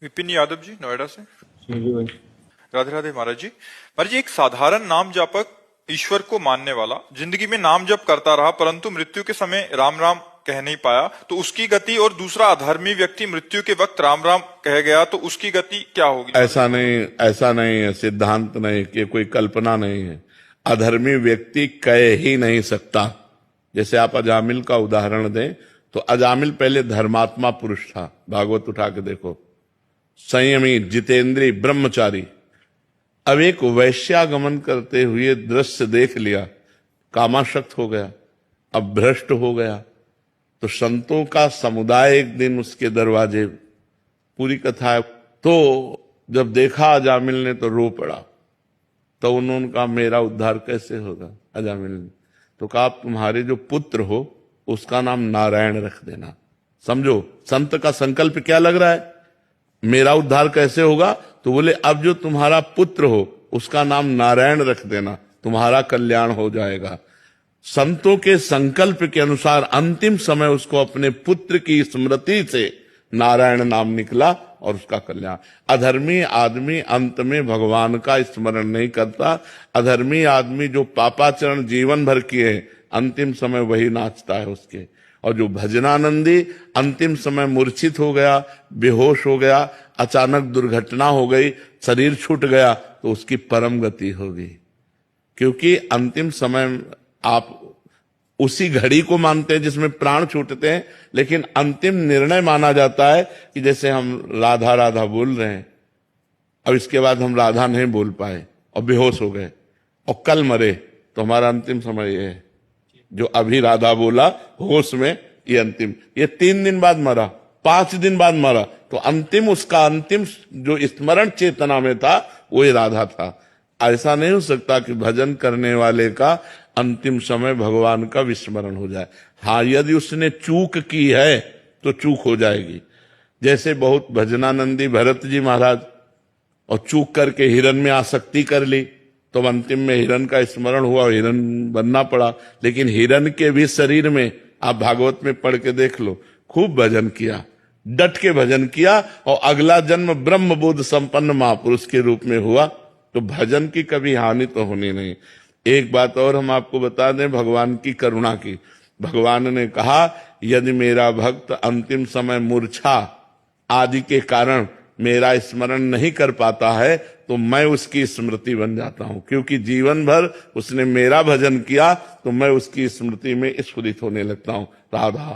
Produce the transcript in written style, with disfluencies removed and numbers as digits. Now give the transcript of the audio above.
विपिन यादव जी, नोएडा से। जी भाई। राधे राधे महाराज जी। महाराज जी, एक साधारण नाम जापक ईश्वर को मानने वाला जिंदगी में नाम जप करता रहा, परंतु मृत्यु के समय राम राम कह नहीं पाया, तो उसकी गति, और दूसरा अधर्मी व्यक्ति मृत्यु के वक्त राम राम कह गया, तो उसकी गति क्या होगी? ऐसा नहीं है, सिद्धांत नहीं कि कोई कल्पना नहीं है। अधर्मी व्यक्ति कह ही नहीं सकता। जैसे आप अजामिल का उदाहरण दें तो अजामिल पहले धर्मात्मा पुरुष था, भागवत उठा के देखो, संयमी, जितेंद्रीय, ब्रह्मचारी। अब एक वैश्यागमन करते हुए दृश्य देख लिया, कामाशक्त हो गया, अब भ्रष्ट हो गया, तो संतों का समुदाय एक दिन उसके दरवाजे, पूरी कथा है। तो जब देखा अजामिल ने तो रो पड़ा। तो उन्होंने कहा मेरा उद्धार कैसे होगा? अजामिल ने तो कहा आप तुम्हारे जो पुत्र हो उसका नाम नारायण रख देना। समझो संत का संकल्प क्या लग रहा है, मेरा उद्धार कैसे होगा? तो बोले अब जो तुम्हारा पुत्र हो उसका नाम नारायण रख देना, तुम्हारा कल्याण हो जाएगा। संतों के संकल्प के अनुसार अंतिम समय उसको अपने पुत्र की स्मृति से नारायण नाम निकला और उसका कल्याण। अधर्मी आदमी अंत में भगवान का स्मरण नहीं करता। अधर्मी आदमी जो पापाचरण जीवन भर किए हैं, अंतिम समय वही नाचता है उसके। और जो भजनानंदी अंतिम समय मूर्छित हो गया, बेहोश हो गया, अचानक दुर्घटना हो गई, शरीर छूट गया, तो उसकी परम गति होगी। क्योंकि अंतिम समय आप उसी घड़ी को मानते हैं जिसमें प्राण छूटते हैं, लेकिन अंतिम निर्णय माना जाता है कि जैसे हम राधा राधा बोल रहे हैं, अब इसके बाद हम राधा नहीं बोल पाए और बेहोश हो गए और कल मरे, तो हमारा अंतिम समय ये है। जो अभी राधा बोला होश में, ये अंतिम, ये 3 दिन बाद मरा, 5 दिन बाद मरा, तो अंतिम, उसका अंतिम जो स्मरण चेतना में था वो ही राधा था। ऐसा नहीं हो सकता कि भजन करने वाले का अंतिम समय भगवान का विस्मरण हो जाए। हाँ, यदि उसने चूक की है तो चूक हो जाएगी। जैसे बहुत भजनानंदी भरत जी महाराज, और चूक करके हिरण में आसक्ति कर ली, तो अंतिम में हिरण का स्मरण हुआ, हिरण बनना पड़ा। लेकिन हिरण के भी शरीर में, आप भागवत में पढ़ के देख लो, खूब भजन किया, डट के भजन किया, और अगला जन्म ब्रह्म बोध संपन्न महापुरुष के रूप में हुआ। तो भजन की कभी हानि तो होनी नहीं। एक बात और हम आपको बता दें भगवान की करुणा की। भगवान ने कहा यदि मेरा भक्त अंतिम समय मूर्छा आदि के कारण मेरा स्मरण नहीं कर पाता है तो मैं उसकी स्मृति बन जाता हूं। क्योंकि जीवन भर उसने मेरा भजन किया तो मैं उसकी स्मृति में स्फुरित होने लगता हूं। राधा।